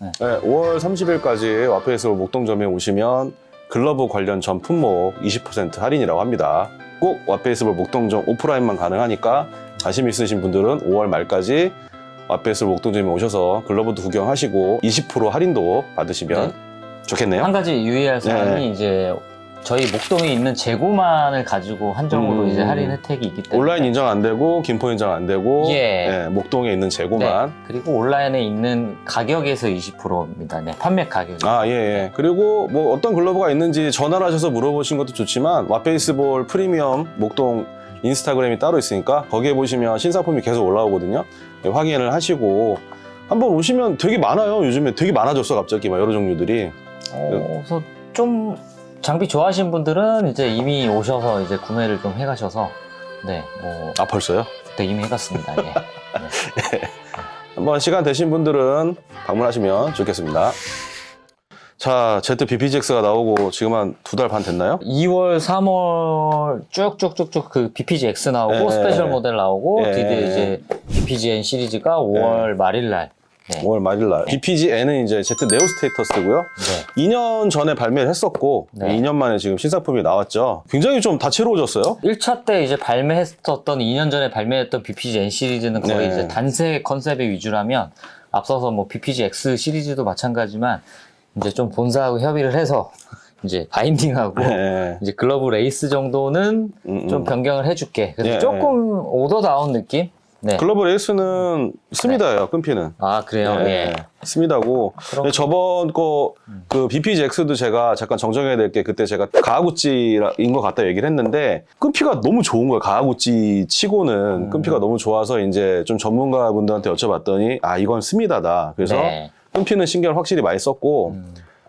네. 네, 5월 30일까지 와페이스볼 목동점에 오시면 글러브 관련 전 품목 20% 할인이라고 합니다. 꼭 와페이스볼 목동점 오프라인만 가능하니까 관심 있으신 분들은 5월 말까지 와페이스볼 목동점에 오셔서 글러브도 구경하시고 20% 할인도 받으시면 네. 좋겠네요. 한 가지 유의할 사항이 네. 이제 저희 목동에 있는 재고만을 가지고 한정으로 이제 할인 혜택이 있기 때문에 온라인 인정 안 되고 김포 인정 안 되고 예. 네, 목동에 있는 재고만. 네. 그리고 온라인에 있는 가격에서 20%입니다. 네, 판매 가격이. 아, 예, 예. 그리고 뭐 어떤 글러브가 있는지 전화를 하셔서 물어보신 것도 좋지만 와페이스볼 프리미엄 목동 인스타그램이 따로 있으니까 거기에 보시면 신상품이 계속 올라오거든요. 네, 확인을 하시고 한번 오시면 되게 많아요. 요즘에 되게 많아졌어 갑자기 막 여러 종류들이. 그래서 좀 장비 좋아하시는 분들은 이제 이미 오셔서 이제 구매를 좀 해가셔서 네, 뭐 아, 벌써요? 네, 이미 해갔습니다. 예. 네. 한번 시간 되신 분들은 방문하시면 좋겠습니다. 자, ZBPGX가 나오고 지금 한 2달 반 됐나요? 2월, 3월 쭉쭉쭉쭉 그 BPG-X 나오고 예. 스페셜 모델 나오고 예. 드디어 이제 BPG-N 시리즈가 5월 말일 날. 네. 5월 말일날. BPG-N은 이제 Z 네오 스테이터스고요. 네. 2년 전에 발매를 했었고 네. 2년 만에 지금 신상품이 나왔죠. 굉장히 좀 다채로워졌어요. 1차 때 이제 발매했었던 2년 전에 발매했던 BPG-N 시리즈는 거의 네. 이제 단색 컨셉의 위주라면 앞서서 뭐 BPG-X 시리즈도 마찬가지만 이제 좀 본사하고 협의를 해서 이제 바인딩하고 네. 이제 글러브 레이스 정도는 좀 변경을 해줄게. 그래서 예. 조금 오더다운 느낌? 네. 글로벌 레이스는 스미다예요. 끈피는. 아, 그래요? 예. 스미다고. 그럼- 저번 거 그 BPGX도 제가 잠깐 정정해야 될 게 그때 제가 가하구찌인 것 같다 얘기를 했는데 끈피가 너무 좋은 거예요. 가하구찌 치고는 끈피가 너무 좋아서 이제 좀 전문가분들한테 여쭤봤더니 아 이건 스미다다. 그래서 네. 끈피는 신경을 확실히 많이 썼고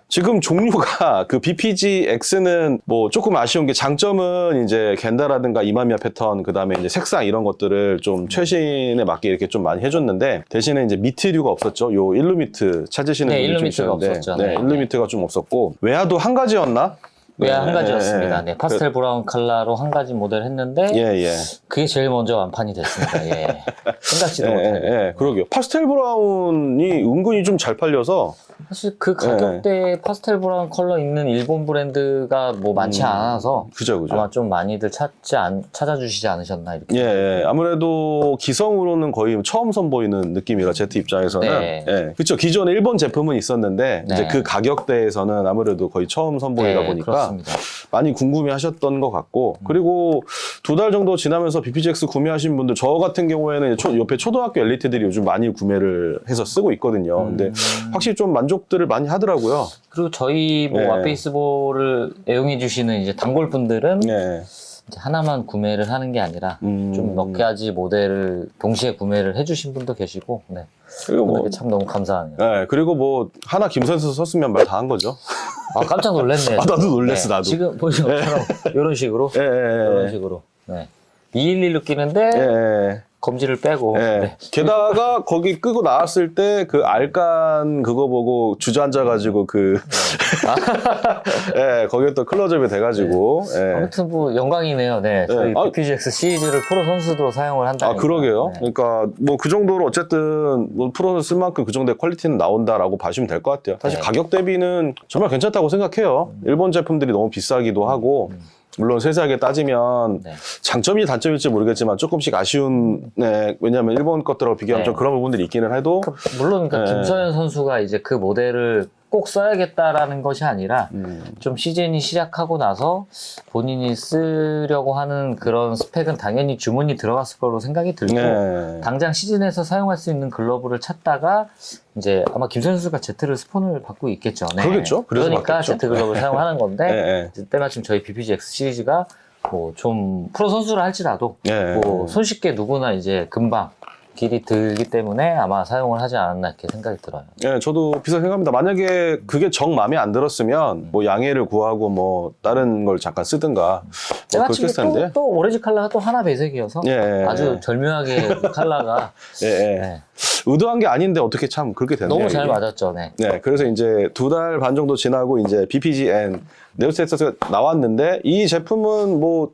지금 종류가 그 BPG-X는 뭐 조금 아쉬운 게 장점은 이제 겐다라든가 이마미야 패턴 그다음에 이제 색상 이런 것들을 좀 최신에 맞게 이렇게 좀 많이 해줬는데 대신에 이제 미트류가 없었죠. 요 일루미트 찾으시는 네, 분이 좀 일루미트가 있었는데 없었죠. 네, 네. 일루미트가 좀 없었고 외화도 한 가지였나? 외야 한 네, 가지였습니다. 네. 네, 파스텔 브라운 컬러로 한 가지 모델 했는데 예, 예. 그게 제일 먼저 완판이 됐습니다. 예. 생각지도 예, 못하게. 예, 그러게요. 파스텔 브라운이 은근히 좀 잘 팔려서 사실 그 가격대에 파스텔 브라운 컬러 있는 일본 브랜드가 뭐 많지 않아서 그죠. 아마 좀 많이들 찾아주시지 않으셨나 이렇게. 예, 예. 아무래도 기성으로는 거의 처음 선보이는 느낌이라 Z 입장에서는 네. 예. 그렇죠. 기존에 일본 제품은 있었는데 네. 이제 그 가격대에서는 아무래도 거의 처음 선보이다 네, 보니까 그렇습니다. 많이 궁금해하셨던 것 같고 그리고 2달 정도 지나면서 BPGX 구매하신 분들 저 같은 경우에는 옆에 초등학교 엘리트들이 요즘 많이 구매를 해서 쓰고 있거든요. 근데 확실히 좀 만족들을 많이 하더라고요. 그리고 저희 뭐 네. 와페이스볼을 애용해 주시는 이제 단골분들은 예. 이제 하나만 구매를 하는 게 아니라 좀 몇 가지 모델을 동시에 구매를 해주신 분도 계시고, 네. 그리고 뭐 그게 참 너무 감사하네요. 예. 그리고 뭐 하나 김선수 썼으면 말 다 한 거죠. 아, 깜짝 놀랐네요. 아, 나도 놀랐어, 네. 나도. 지금 보신 것처럼 이런 식으로, 예, 예, 이런 예. 식으로, 네. 211로 끼는데 예, 예. 검지를 빼고, 예. 네. 게다가 거기 끄고 나왔을 때 그 알간 그거 보고 주저앉아가지고 그 예, 거기에 또 클로즈업이 돼가지고 예. 아무튼 뭐 영광이네요. 네, 저희 아, BPGX 시리즈를 프로 선수도 사용을 한다. 아 그러게요. 네. 그러니까 뭐 그 정도로 어쨌든 뭐 프로를 쓸 만큼 그 정도의 퀄리티는 나온다라고 봐주면 될 것 같아요. 사실 네. 가격 대비는 정말 괜찮다고 생각해요. 일본 제품들이 너무 비싸기도 하고 물론 세세하게 따지면 네. 장점이 단점일지 모르겠지만 조금씩 아쉬운 네, 왜냐하면 일본 것들하고 비교하면 네. 좀 그런 부분들이 있기는 해도 물론 네. 김서현 선수가 이제 그 모델을 꼭 써야겠다라는 것이 아니라 좀 시즌이 시작하고 나서 본인이 쓰려고 하는 그런 스펙은 당연히 주문이 들어갔을 거로 생각이 들고 네. 당장 시즌에서 사용할 수 있는 글러브를 찾다가 이제 아마 김서현 선수가 Z를 스폰을 받고 있겠죠. 네. 그러겠죠. 그래서 그러니까 받겠죠. Z 글러브를 사용하는 건데 네, 네. 이제 때마침 저희 BPGX 시리즈가 뭐 좀 프로 선수를 할지라도 네. 뭐 손쉽게 누구나 이제 금방 길이 들기 때문에 아마 사용을 하지 않았나 이렇게 생각이 들어요. 예, 저도 비슷하게 생각합니다. 만약에 그게 정 마음에 안 들었으면 뭐 양해를 구하고 뭐 다른 걸 잠깐 쓰든가 뭐 그렇게 때마침 했을 텐데. 또 오렌지 컬러가 또 하나 배색이어서 예, 아주 절묘하게 컬러가 예, 예. 네, 의도한 게 아닌데 어떻게 참 그렇게 됐네요. 너무 잘 이게. 맞았죠. 네. 네, 그래서 이제 2달 반 정도 지나고 이제 BPG-N 네오스테이터스가 나왔는데 이 제품은 뭐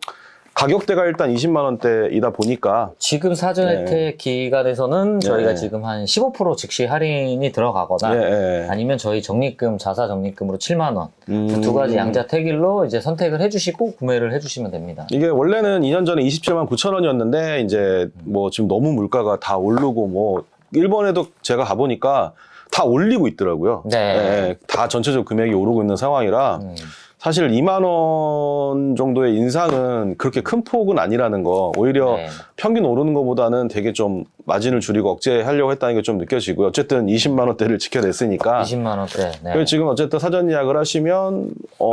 가격대가 일단 20만 원대이다 보니까 지금 사전 네. 혜택 기간에서는 저희가 네. 지금 한 15% 즉시 할인이 들어가거나 예, 아니면 저희 적립금, 자사 적립금으로 7만 원. 예. 두 가지 양자 택일로 이제 선택을 해주시고 구매를 해주시면 됩니다. 이게 원래는 2년 전에 27만 9천 원이었는데 이제 뭐 지금 너무 물가가 다 오르고 뭐 일본에도 제가 가보니까 다 올리고 있더라고요. 네. 예, 다 전체적 금액이 오르고 있는 상황이라 사실 2만 원 정도의 인상은 그렇게 큰 폭은 아니라는 거. 오히려 네. 평균 오르는 것보다는 되게 좀 마진을 줄이고 억제하려고 했다는 게 좀 느껴지고요. 어쨌든 20만 원대를 지켜냈으니까. 20만 원대. 네. 그리고 지금 어쨌든 사전 예약을 하시면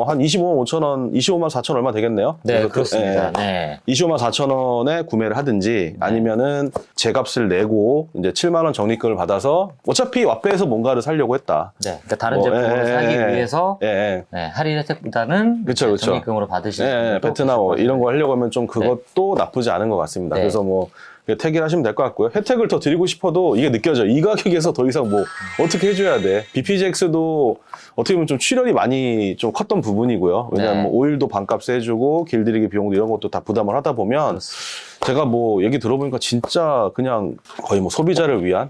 한 25만 5천 원, 25만 4천 얼마 되겠네요. 네, 그래서 그렇습니다. 예, 네. 25만 4천 원에 구매를 하든지 아니면은 제값을 내고 이제 7만 원 적립금을 받아서 어차피 왓베에서 뭔가를 사려고 했다. 네. 그러니까 다른 뭐, 제품을 사기 위해서 예, 예. 네, 할인 혜택보다는 그쵸, 그쵸. 적립금으로 받으시는 예, 분들도 베트남 뭐 계실 이런 거 거예요. 하려고 하면 좀 그것도 나쁘지 않은 것 같습니다. 네. 그래서 뭐 택일하시면 될 것 같고요. 혜택을 더 드리고 싶어도 이게 느껴져요. 이 가격에서 더 이상 뭐 어떻게 해줘야 돼. BPGX도 어떻게 보면 좀 출혈이 많이 좀 컸던 부분이고요. 왜냐하면 네. 뭐 오일도 반값 해주고 길들이기 비용도 이런 것도 다 부담을 하다 보면 제가 뭐 얘기 들어보니까 진짜 그냥 거의 뭐 소비자를 위한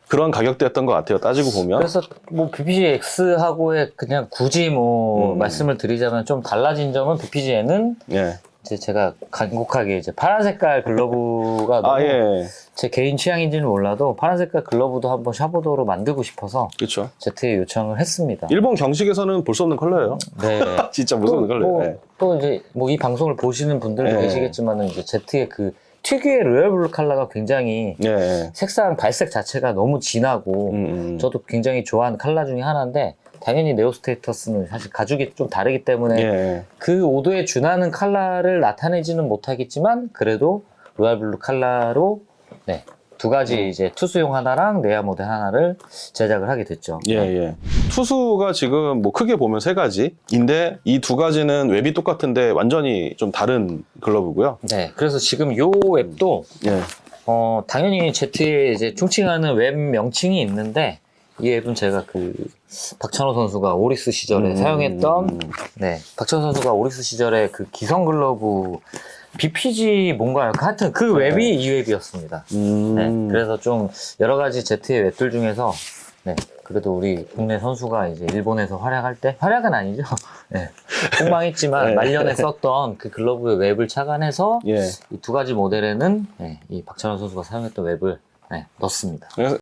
그런 가격대였던 것 같아요. 따지고 보면. 그래서 뭐 BPGX하고의 그냥 굳이 뭐 말씀을 드리자면 좀 달라진 점은 BPGN은 예. 이제 제가 간곡하게 이제 파란 색깔 글러브가 너무 예. 제 개인 취향인지는 몰라도 파란 색깔 글러브도 한번 샤보도로 만들고 싶어서 그렇죠. 제트에 요청을 했습니다. 일본 경식에서는 볼 수 없는 컬러예요. 네. 진짜 볼 수 없는 컬러예요. 예. 또 이제 뭐 이 방송을 보시는 분들도 네. 계시겠지만은 이제 제트의 그 특유의 로얄블루 컬러가 굉장히 예. 예. 색상 발색 자체가 너무 진하고 저도 굉장히 좋아하는 컬러 중에 하나인데 당연히 네오스테이터스는 사실 가죽이 좀 다르기 때문에 예. 그 5도에 준하는 컬러를 나타내지는 못하겠지만 그래도 로얄블루 컬러로 네, 두 가지 이제 투수용 하나랑 레아 모델 하나를 제작을 하게 됐죠. 예, 예. 투수가 지금 뭐 크게 보면 세 가지인데 이 두 가지는 웹이 똑같은데 완전히 좀 다른 글러브고요. 네, 그래서 지금 요 웹도 예. 당연히 제트에 이제 충칭하는 웹 명칭이 있는데 이 앱은 제가 그 박찬호 선수가 오리스 시절에 사용했던 네 박찬호 선수가 오리스 시절에 그 기성 글러브 BPG 뭔가요? 하여튼 그 웹이 이 웹이었습니다. 네, 그래서 좀 여러 가지 제트의 웹들 중에서 네 그래도 우리 국내 선수가 이제 일본에서 활약할 때 활약은 아니죠. 네, 폭망했지만 네. 말년에 썼던 그 글러브의 웹을 착안해서 예. 이 두 가지 모델에는 네, 이 박찬호 선수가 사용했던 웹을 네, 넣습니다. 그래서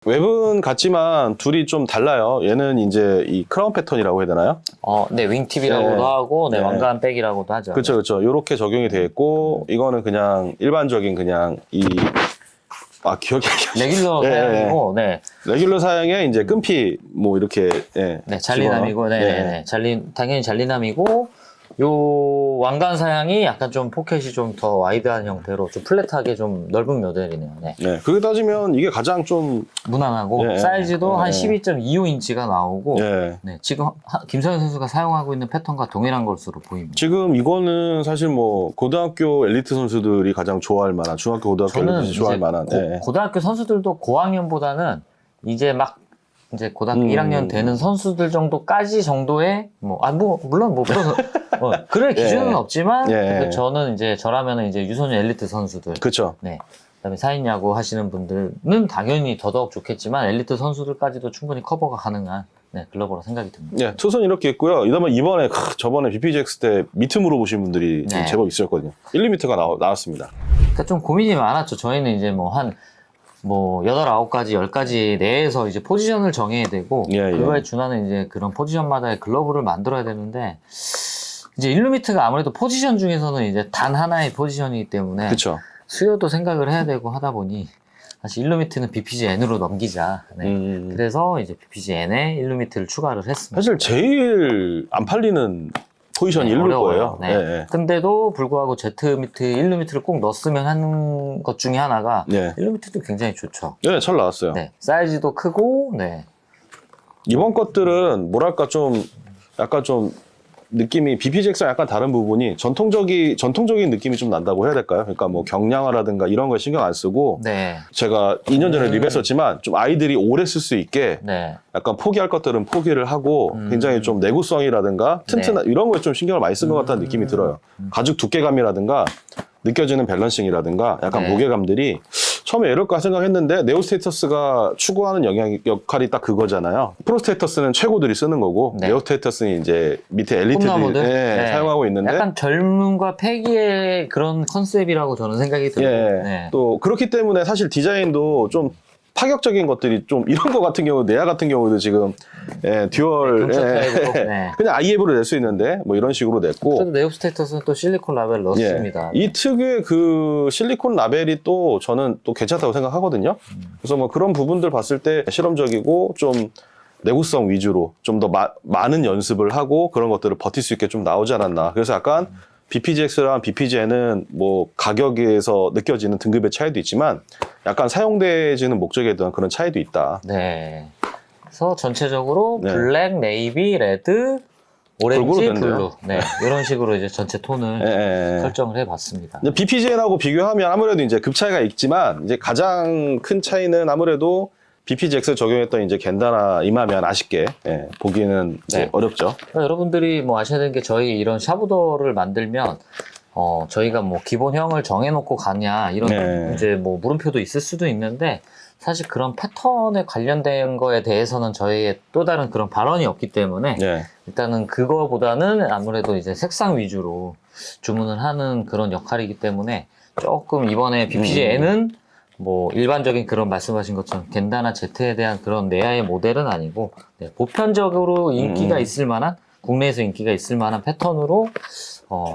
웹은 같지만 둘이 좀 달라요. 얘는 이제 이 크라운 패턴이라고 해야 되나요? 네, 윙팁이라고도 네. 하고, 네, 네. 왕관 백이라고도 하죠. 그렇죠, 그렇죠. 이렇게 적용이 되어 있고 이거는 그냥 일반적인 그냥 기억이 레귤러 예, 사양이고, 네, 레귤러 사양에 이제 끈피 뭐 이렇게 네, 잘리남이고, 네, 네, 네, 당연히 잘리남이고, 요 왕관 사양이 약간 좀 포켓이 좀 더 와이드한 형태로 좀 플랫하게 좀 넓은 모델이네요. 네. 네, 그렇게 따지면 이게 가장 좀 무난하고 예, 사이즈도 예. 한 12.25인치가 나오고, 예. 네, 지금 김성현 선수가 사용하고 있는 패턴과 동일한 것으로 보입니다. 지금 이거는 사실 뭐 고등학교 엘리트 선수들이 가장 좋아할 만한 중학교 고등학교 저는 엘리트 좋아할 이제 만한 예. 고등학교 선수들도 고학년보다는 이제 막 이제 고등학교 1학년 되는 선수들 정도의 물론 그럴 기준은 없지만 근데 저는 이제 저라면 이제 유소년 엘리트 선수들 그렇죠. 네. 그다음에 사인 야구 하시는 분들은 당연히 더더욱 좋겠지만 엘리트 선수들까지도 충분히 커버가 가능한 네, 글러브로 생각이 듭니다. 예, 투선 이렇게 있고요. 이번에 저번에 BPGX 때 미트 물어보신 분들이 좀 네. 제법 있었거든요. 1, 2미터가 나왔습니다. 그러니까 좀 고민이 많았죠. 저희는 이제 한 8, 9가지, 10가지 내에서 이제 포지션을 정해야 되고, 예, 예. 그거에 준하는 이제 그런 포지션마다의 글러브를 만들어야 되는데, 이제 1루미트가 아무래도 포지션 중에서는 이제 단 하나의 포지션이기 때문에, 그렇죠. 수요도 생각을 해야 되고 하다 보니, 사실 1루미트는 BPG-N으로 넘기자. 네. 그래서 이제 BPG-N에 1루미트를 추가를 했습니다. 사실 제일 안 팔리는 포지션이 네, 1루일 어려워요. 거예요. 네. 예, 예. 근데도 불구하고 Z미트, 1루미트를 꼭 넣었으면 하는 것 중에 하나가, 예. 1루미트도 굉장히 좋죠. 예, 잘 나왔어요. 네, 사이즈도 크고, 네, 이번 것들은 뭐랄까 좀 약간 좀 느낌이 BPGX랑 약간 다른 부분이 전통적인 느낌이 좀 난다고 해야 될까요? 그러니까 뭐 경량화라든가 이런 걸 신경 안 쓰고 네. 제가 2년 전에 리뷰했었지만 좀 아이들이 오래 쓸 수 있게 네. 약간 포기할 것들은 포기를 하고 굉장히 좀 내구성이라든가 튼튼한 이런 거에 좀 신경을 많이 쓴 것 같다는 느낌이 들어요. 가죽 두께감이라든가 느껴지는 밸런싱이라든가 약간 네. 무게감들이 처음에 이럴까 생각했는데 네오스테이터스가 추구하는 역할이 딱 그거잖아요. 프로스테이터스는 최고들이 쓰는 거고 네. 네오스테이터스는 이제 밑에 엘리트들이 꿈나무들? 네. 사용하고 있는데 약간 젊음과 패기의 그런 컨셉이라고 저는 생각이 들어요. 예. 네. 또 그렇기 때문에 사실 디자인도 좀 파격적인 것들이 좀 이런 거 같은 경우 네아 같은 경우도 지금 듀얼 경차 타입으로. 네. 그냥 IF로 낼 수 있는데 뭐 이런 식으로 냈고 그래도 네오스테이터스는 또 실리콘 라벨 넣었습니다. 이 특유의 그 실리콘 라벨이 또 저는 또 괜찮다고 생각하거든요. 그래서 뭐 그런 부분들 봤을 때 실험적이고 좀 내구성 위주로 좀 더 많은 연습을 하고 그런 것들을 버틸 수 있게 좀 나오지 않았나. 그래서 약간 BPGX랑 BPGN은 뭐 가격에서 느껴지는 등급의 차이도 있지만 약간 사용되지는 목적에 대한 그런 차이도 있다. 네. 그래서 전체적으로 네. 블랙, 네이비, 레드, 오렌지, 골고루 됐네요. 블루. 네. 이런 식으로 이제 전체 톤을 설정을 해봤습니다. BPGN하고 비교하면 아무래도 이제 급 차이가 있지만 이제 가장 큰 차이는 아무래도 BPGX 적용했던 이제 겐다나 이마면 아쉽게 보기는 이제 네. 어렵죠. 그러니까 여러분들이 뭐 아셔야 되는 게 저희 이런 샤브더를 만들면 저희가 뭐 기본형을 정해놓고 가냐 이런 네. 이제 뭐 물음표도 있을 수도 있는데 사실 그런 패턴에 관련된 거에 대해서는 저희의 또 다른 그런 발언이 없기 때문에 네. 일단은 그거보다는 아무래도 이제 색상 위주로 주문을 하는 그런 역할이기 때문에 조금 이번에 BPGN은 뭐 일반적인 그런 말씀하신 것처럼 겐다나 Z에 대한 그런 내야의 모델은 아니고 보편적으로 인기가 있을 만한 국내에서 인기가 있을 만한 패턴으로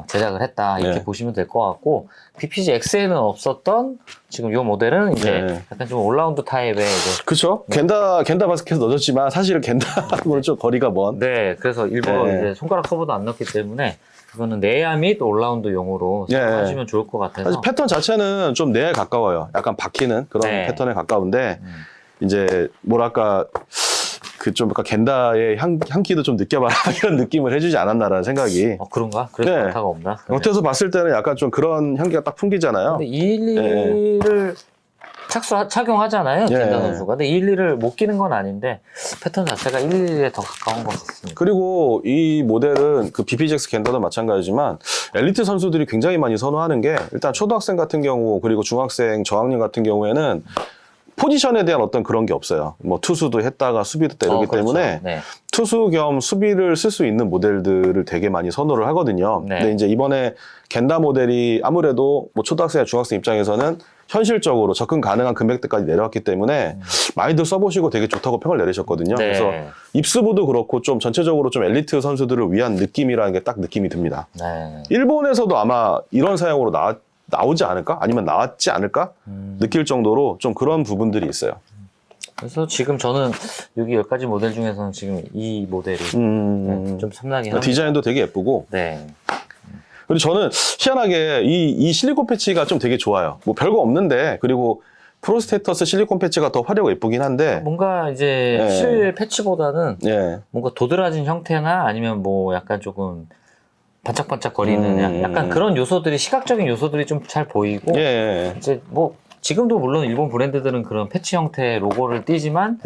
제작을 했다 이렇게 네. 보시면 될 것 같고 BPG X에는 없었던 지금 이 모델은 이제 네. 약간 좀 올라운드 타입의 이제 그렇죠. 겐다 바스켓에서 넣어줬지만 사실은 겐다하고는 좀 거리가 먼. 네 그래서 일부러 네. 이제 손가락 커버도 안 넣기 때문에 이거는 내야 및 올라운드용으로 네. 사용하시면 좋을 것 같아서 사실 패턴 자체는 좀 내에 가까워요. 약간 박히는 그런 네. 패턴에 가까운데 이제 뭐랄까 그 좀 약간 겐다의 향기도 좀 느껴봐라 이런 느낌을 해주지 않았나라는 생각이. 그런가? 그래서 네. 가타가 없나? 겉에서 봤을 때는 약간 좀 그런 향기가 딱 풍기잖아요. 근데 212를 착용하잖아요. 예. 겐다 선수가. 근데 212를 못 끼는 건 아닌데 패턴 자체가 112에 더 가까운 것 같습니다. 그리고 이 모델은 그 BPGX 겐다도 마찬가지지만 엘리트 선수들이 굉장히 많이 선호하는 게 일단 초등학생 같은 경우 그리고 중학생 저학년 같은 경우에는 포지션에 대한 어떤 그런 게 없어요. 뭐 투수도 했다가 수비도 했다 이러기 그렇죠. 때문에 네. 투수 겸 수비를 쓸 수 있는 모델들을 되게 많이 선호를 하거든요. 네. 근데 이제 이번에 겐다 모델이 아무래도 뭐 초등학생이나 중학생 입장에서는 현실적으로 접근 가능한 금액대까지 내려왔기 때문에 많이들 써보시고 되게 좋다고 평을 내리셨거든요. 네. 그래서 입수부도 그렇고 좀 전체적으로 좀 엘리트 선수들을 위한 느낌이라는 게 딱 느낌이 듭니다. 네. 일본에서도 아마 이런 사양으로 나오지 않을까? 아니면 나왔지 않을까? 느낄 정도로 좀 그런 부분들이 있어요. 그래서 지금 저는 여기 10가지 모델 중에서는 지금 이 모델이 좀 탐나게 합니다. 디자인도 되게 예쁘고. 네. 그리고 저는 희한하게 이 실리콘 패치가 좀 되게 좋아요. 뭐 별거 없는데 그리고 프로스테이터스 실리콘 패치가 더 화려하고 예쁘긴 한데 뭔가 이제 네. 실 패치보다는 예. 뭔가 도드라진 형태나 아니면 뭐 약간 조금 반짝반짝 거리는 약간 그런 요소들이 시각적인 요소들이 좀 잘 보이고 예. 이제 뭐 지금도 물론 일본 브랜드들은 그런 패치 형태의 로고를 띄지만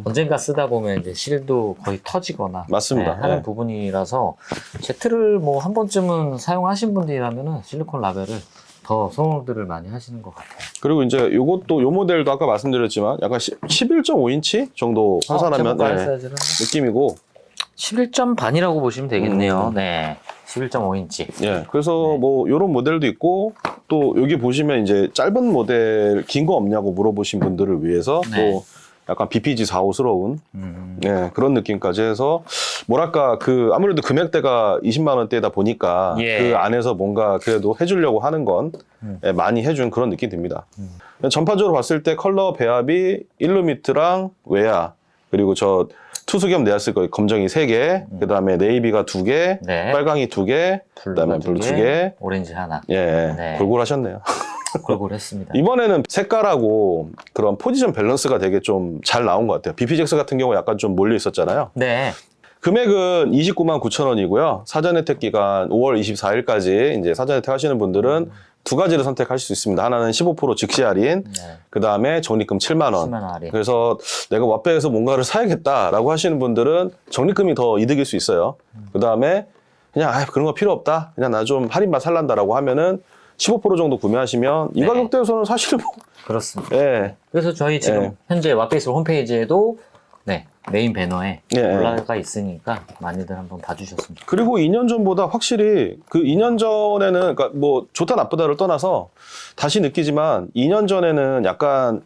언젠가 쓰다 보면 이제 실도 거의 터지거나 맞습니다. 하는 예. 부분이라서 Z를 뭐 한 번쯤은 사용하신 분들이라면은 실리콘 라벨을 더 선호들을 많이 하시는 것 같아요. 그리고 이제 요것도 요 모델도 아까 말씀드렸지만 약간 11.5인치 정도 환산하면 사이즈는 느낌이고 11점 반이라고 보시면 되겠네요. 네. 11.5인치. 예. 그래서 뭐 요런 모델도 있고 또 여기 보시면 이제 짧은 모델 긴 거 없냐고 물어보신 분들을 위해서 네. 또 약간 BPG 45스러운 예, 그런 느낌까지 해서 뭐랄까 그 아무래도 금액대가 20만 원대다 보니까 예. 그 안에서 뭔가 그래도 해주려고 하는 건 예, 많이 해준 그런 느낌이 듭니다. 전반적으로 봤을 때 컬러 배합이 일루미트랑 웨아 그리고 저 투수 겸 내야 쓸 거 검정이 3개, 그 다음에 네이비가 2개, 네. 빨강이 2개, 그 다음에 블루 2개, 오렌지 하나. 예, 네. 골골하셨네요. 골골했습니다. 이번에는 색깔하고 그런 포지션 밸런스가 되게 좀 잘 나온 것 같아요. BPGX 같은 경우 약간 좀 몰려 있었잖아요. 네. 금액은 29만 9천 원이고요. 사전 혜택 기간 5월 24일까지 이제 사전 혜택 하시는 분들은 두 가지를 선택하실 수 있습니다. 하나는 15% 즉시 할인, 그 다음에 적립금 7만 원. 10만 원 할인. 그래서 내가 왓베에서 뭔가를 사야겠다라고 하시는 분들은 적립금이 더 이득일 수 있어요. 그 다음에 그냥 그런 거 필요 없다. 그냥 나 좀 할인만 살란다라고 하면은 15% 정도 구매하시면 이 네. 가격대에서는 사실 뭐 그렇습니다. 예. 그래서 저희 지금 현재 왓베이스 홈페이지에도 메인 배너에 올라가 있으니까 많이들 한번 봐주셨으면 좋겠습니다. 그리고 2년 전보다 확실히 그 2년 전에는 그러니까 뭐 좋다 나쁘다를 떠나서 다시 느끼지만 2년 전에는 약간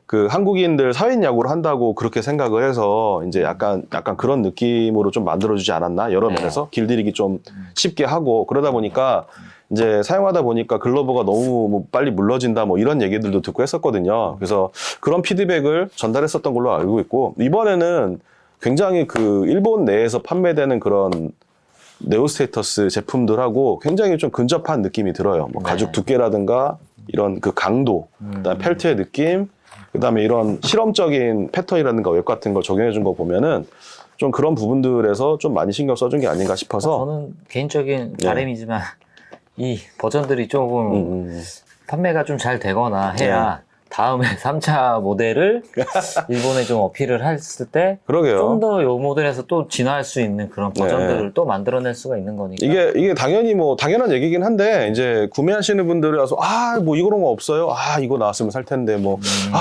그 한국인들 사회인 야구를 한다고 그렇게 생각을 해서 이제 약간 그런 느낌으로 좀 만들어주지 않았나 여러 면에서 길들이기 좀 쉽게 하고 그러다 보니까 이제 사용하다 보니까 글러브가 너무 뭐 빨리 물러진다 뭐 이런 얘기들도 듣고 했었거든요. 그래서 그런 피드백을 전달했었던 걸로 알고 있고 이번에는 굉장히 그 일본 내에서 판매되는 그런 네오스테이터스 제품들하고 굉장히 좀 근접한 느낌이 들어요. 뭐 가죽 두께라든가 이런 그 강도, 그다음에 펠트의 느낌, 그다음에 이런 실험적인 패턴이라든가 웹 같은 걸 적용해 준 거 보면은 좀 그런 부분들에서 좀 많이 신경 써준 게 아닌가 싶어서 저는 개인적인 바람이지만 이 버전들이 조금 판매가 좀 잘 되거나 해야 다음에 3차 모델을 일본에 좀 어필을 했을 때 그러게요. 좀 더 이 모델에서 또 진화할 수 있는 그런 버전들을 또 만들어낼 수가 있는 거니까 이게 당연히 뭐 당연한 얘기긴 한데 이제 구매하시는 분들이 와서 뭐 이런 거 없어요. 이거 나왔으면 살 텐데 뭐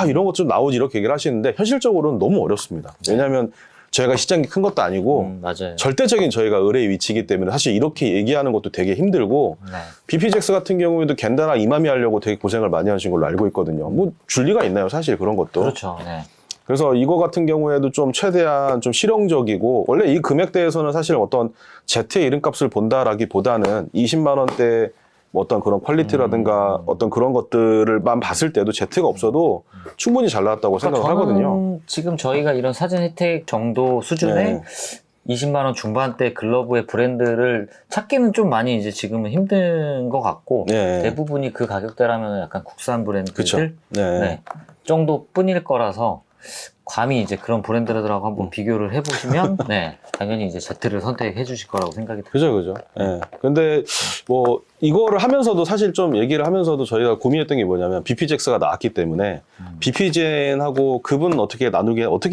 이런 것 좀 나오지 이렇게 얘기를 하시는데 현실적으로는 너무 어렵습니다. 왜냐하면 저희가 시장이 큰 것도 아니고 맞아요. 절대적인 저희가 의뢰의 위치이기 때문에 사실 이렇게 얘기하는 것도 되게 힘들고 BPJX 같은 경우에도 겐다랑 이마미 하려고 되게 고생을 많이 하신 걸로 알고 있거든요. 뭐 줄 리가 있나요 사실 그런 것도. 그렇죠. 네. 그래서 이거 같은 경우에도 좀 최대한 좀 실용적이고 원래 이 금액대에서는 사실 어떤 Z의 이름값을 본다라기보다는 20만 원대 어떤 그런 퀄리티라든가 어떤 그런 것들을만 봤을 때도 Z가 없어도 충분히 잘 나왔다고 생각을 하거든요. 저는 지금 저희가 이런 사전 혜택 정도 수준의 20만 원 중반대 글러브의 브랜드를 찾기는 좀 많이 이제 지금은 힘든 것 같고 대부분이 그 가격대라면 약간 국산 브랜드들 정도뿐일 거라서 감히 이제 그런 브랜드들하고 한번 비교를 해보시면 당연히 이제 Z를 선택해 주실 거라고 생각이 듭니다. 그죠. 근데 뭐 이거를 하면서도 사실 좀 얘기를 하면서도 저희가 고민했던 게 뭐냐면 BPJX가 나왔기 때문에 BPJN하고 그분 어떻게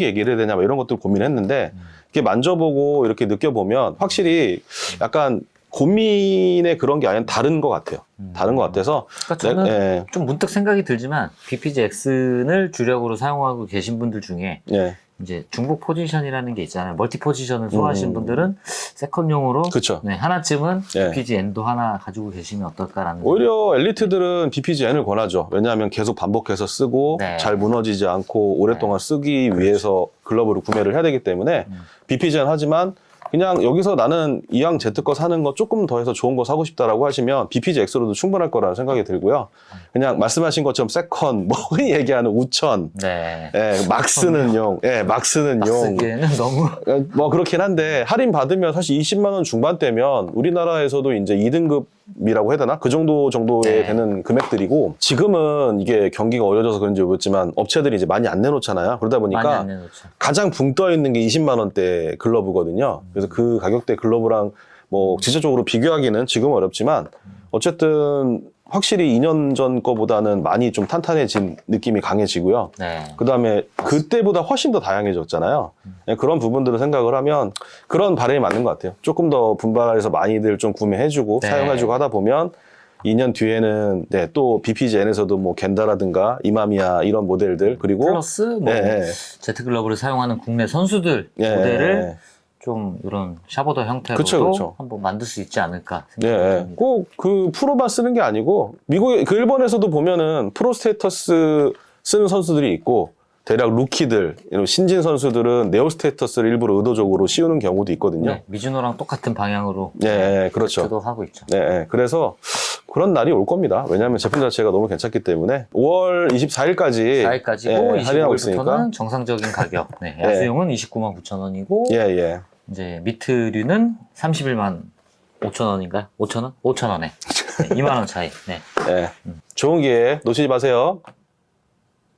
얘기를 해야 되냐 뭐 이런 것들 고민했는데 이렇게 만져보고 이렇게 느껴보면 확실히 약간 고민의 그런 게 아니라 다른 것 같아요. 다른 것 같아서. 그러니까 저는 좀 문득 생각이 들지만 BPJX를 주력으로 사용하고 계신 분들 중에 이제 중복 포지션이라는 게 있잖아요. 멀티 포지션을 소화하시는 분들은 세컨용으로 하나쯤은 BPGN도 하나 가지고 계시면 어떨까라는. 오히려 엘리트들은 BPGN을 권하죠. 왜냐하면 계속 반복해서 쓰고 잘 무너지지 않고 오랫동안 쓰기 위해서 글러브를 구매를 해야 되기 때문에 BPGN 하지만 그냥 여기서 나는 이왕 Z 거 사는 거 조금 더 해서 좋은 거 사고 싶다라고 하시면 BPGX로도 충분할 거라는 생각이 들고요. 그냥 말씀하신 것처럼 세컨, 뭐 흔히 얘기하는 우천, 막 쓰는 용, 막 쓰는 용. 쓰기에는 너무 뭐 그렇긴 한데 할인 받으면 사실 20만 원 중반대면 우리나라에서도 이제 2등급이라고 해야 되나? 그 정도에 되는 금액들이고 지금은 이게 경기가 어려져서 그런지 모르겠지만 업체들이 이제 많이 안 내놓잖아요. 그러다 보니까 가장 붕 떠 있는 게 20만 원대 글러브거든요. 그래서 그 가격대 글러브랑 뭐 직접적으로 비교하기는 지금 어렵지만 어쨌든 확실히 2년 전 거보다는 많이 좀 탄탄해진 느낌이 강해지고요. 그 다음에 그때보다 훨씬 더 다양해졌잖아요. 그런 부분들을 생각을 하면 그런 바람이 맞는 것 같아요. 조금 더 분발해서 많이들 좀 구매해주고 사용해주고 하다 보면 2년 뒤에는 또 BPGN에서도 뭐 겐다라든가 이마미야 이런 모델들 그리고 플러스 뭐 Z글러브를 사용하는 국내 선수들 모델을 좀 이런 샤보더 형태로도 한번 만들 수 있지 않을까 생각합니다. 꼭 그 프로만 쓰는 게 아니고 일본에서도 보면은 프로 스테이터스 쓰는 선수들이 있고 대략 루키들, 신진 선수들은 네오 스테이터스를 일부러 의도적으로 씌우는 경우도 있거든요. 미즈노랑 똑같은 방향으로 그렇죠. 도 하고 있죠. 그래서 그런 날이 올 겁니다. 왜냐하면 제품 자체가 너무 괜찮기 때문에 5월 24일까지고 할인하고 있으니까 정상적인 가격. 야수용은 29만 9천 원이고 이제 미트류는 31만 5천 원인가요? 5천 원? 5천 원에 2만 원 차이. 좋은 기회 놓치지 마세요.